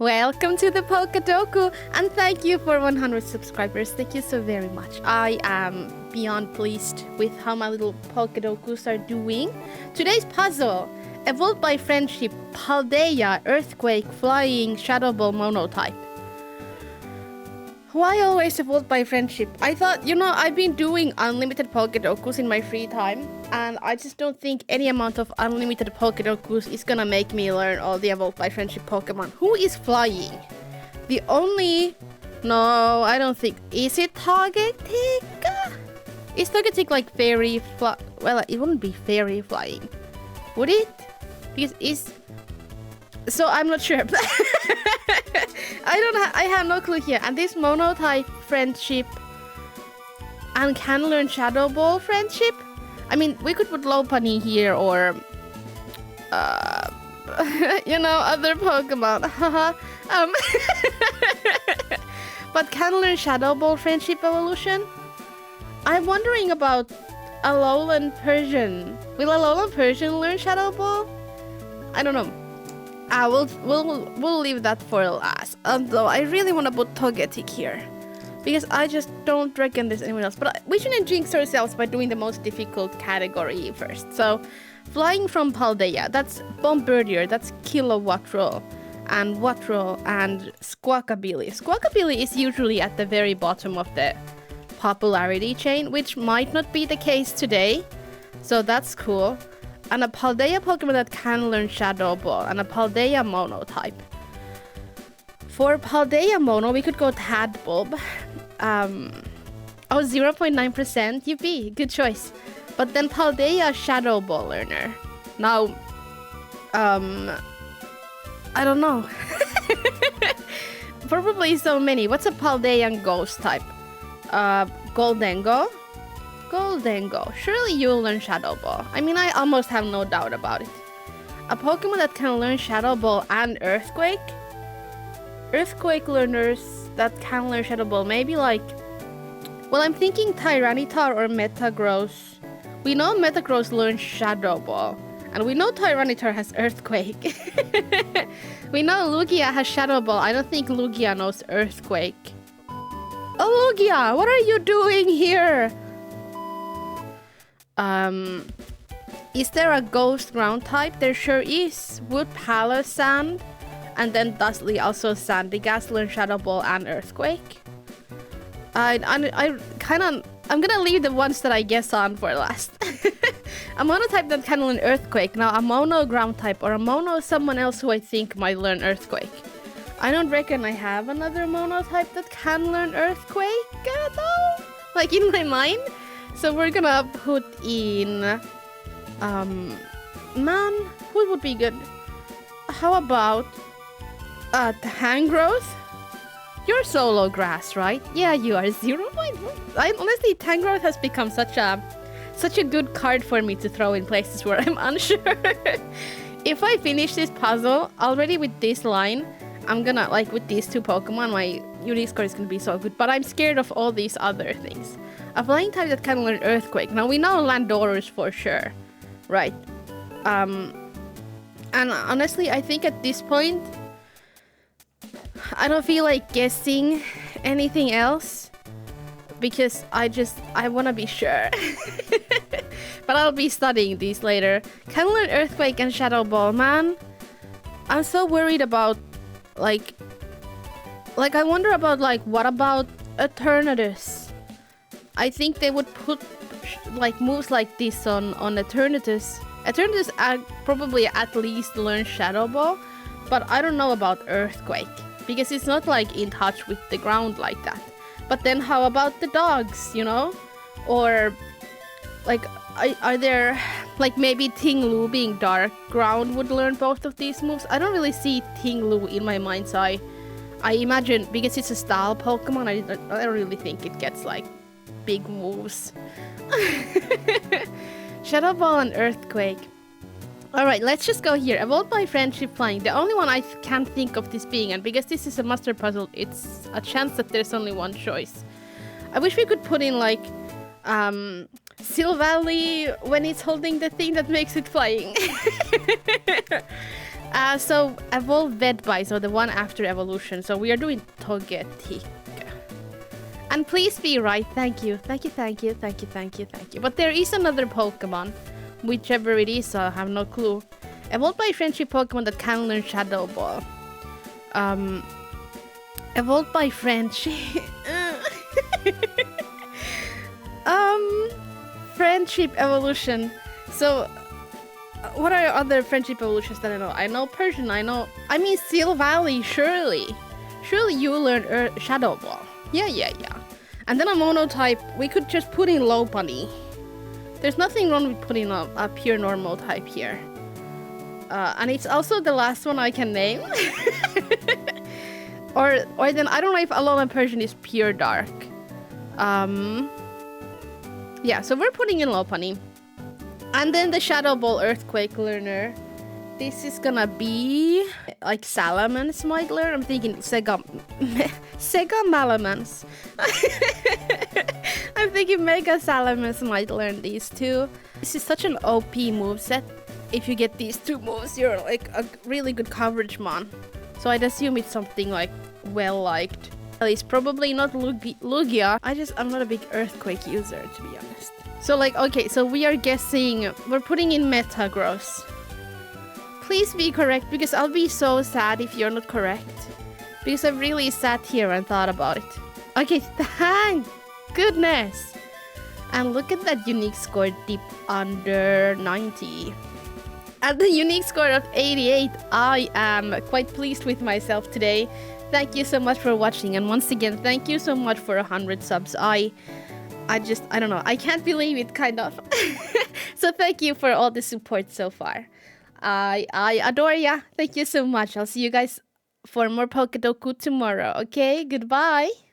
Welcome to the Pokedoku, and thank you for 100 subscribers. Thank you so very much. I am beyond pleased with how my little Pokedokus are doing. Today's puzzle: evolved by friendship, Paldea, earthquake, flying, shadow ball, monotype. Why always evolved by friendship? I thought, I've been doing unlimited Pokedokus in my free time, and I just don't think any amount of unlimited Pokedokus is gonna make me learn all the evolved by friendship Pokemon. Who is flying? No, I don't think. Is it Togetic? Is Togetic like fairy Well, it wouldn't be fairy flying, would it? Because so I'm not sure. I have no clue here. And this monotype friendship and can learn Shadow Ball friendship. I mean, we could put Lopunny here or other Pokemon. But can learn Shadow Ball friendship evolution. I'm wondering about Alolan Persian. Will Alolan Persian learn Shadow Ball? I don't know. We'll leave that for last. Although I really want to put Togetic here, because I just don't reckon there's anyone else. But we shouldn't jinx ourselves by doing the most difficult category first. So, flying from Paldea, that's Bombardier, that's Kilowattrel, and Wattrel, and Squawkabilly. Squawkabilly is usually at the very bottom of the popularity chain, which might not be the case today. So that's cool. And a Paldea Pokemon that can learn Shadow Ball, and a Paldea Mono-type. For Paldea Mono, we could go Tadbulb. 0.9%, yippee, good choice. But then Paldea Shadow Ball learner. Now, I don't know. Probably so many. What's a Paldean Ghost type? Goldengo? Goldengo. Surely you'll learn Shadow Ball. I mean, I almost have no doubt about it. A Pokemon that can learn Shadow Ball and Earthquake? Earthquake learners that can learn Shadow Ball. Maybe like... Well, I'm thinking Tyranitar or Metagross. We know Metagross learns Shadow Ball. And we know Tyranitar has Earthquake. We know Lugia has Shadow Ball. I don't think Lugia knows Earthquake. Oh, Lugia! What are you doing here? Is there a ghost ground type? There sure is. Wood, Palace, Sand, and then Dusty also Sandigas, learn Shadow Ball and Earthquake. I'm gonna leave the ones that I guess on for last. A mono type that can learn Earthquake. Now a mono ground type or a mono someone else who I think might learn Earthquake. I don't reckon I have another mono type that can learn Earthquake though. Like in my mind. So we're gonna put in, man, who would be good? How about, Tangrowth? You're Solo Grass, right? Yeah, you are 0.1. Honestly, Tangrowth has become such a good card for me to throw in places where I'm unsure. If I finish this puzzle already with this line, I'm gonna, like with these two Pokemon, my unique score is gonna be so good. But I'm scared of all these other things. A flying type that can learn Earthquake. Now we know Landorus for sure, right? And honestly, I think at this point, I don't feel like guessing anything else because I want to be sure. But I'll be studying these later. Can learn Earthquake and Shadow Ball, man. I'm so worried about like I wonder about what about Eternatus? I think they would put like moves like this on Eternatus. Eternatus probably at least learn Shadow Ball, but I don't know about Earthquake because it's not like in touch with the ground like that. But then how about the dogs, Or like are there like maybe Tinglu being dark ground would learn both of these moves? I don't really see Tinglu in my mind, so I imagine because it's a style Pokemon, I don't really think it gets like big moves. Shadow Ball and Earthquake. Alright, let's just go here. Evolved by friendship flying. The only one I can think of this being, and because this is a master puzzle, it's a chance that there's only one choice. I wish we could put in like Silvally when it's holding the thing that makes it flying. So evolve Vedby, so the one after evolution. So we are doing Togetic. And please be right. Thank you. Thank you, thank you, thank you, thank you, thank you. But there is another Pokemon. Whichever it is, I have no clue. Evolved by friendship Pokemon that can learn Shadow Ball. Evolved by friendship. Friendship evolution. So, what are other friendship evolutions that I know? I know Persian, I mean Steel Valley, surely. Surely you learn Shadow Ball. Yeah. And then a monotype, we could just put in Lopunny. There's nothing wrong with putting a pure normal type here. And it's also the last one I can name. or then I don't know if Alolan Persian is pure dark. Yeah, so we're putting in Lopunny. And then the Shadow Ball Earthquake learner. This is gonna be like Salamence might learn. I'm thinking Sega Malamence. I'm thinking Mega Salamence might learn these two. This is such an OP moveset. If you get these two moves, you're like a really good coverage mon. So I'd assume it's something like well liked. At least probably not Lugia. I'm not a big Earthquake user, to be honest. So like, okay, so we are guessing, we're putting in Metagross. Please be correct, because I'll be so sad if you're not correct. Because I've really sat here and thought about it. Okay, thank goodness. And look at that unique score deep under 90. At the unique score of 88, I am quite pleased with myself today. Thank you so much for watching. And once again, thank you so much for 100 subs. I don't know. I can't believe it, kind of. So thank you for all the support so far. I adore ya. Thank you so much. I'll see you guys for more Pokedoku tomorrow. Okay, goodbye.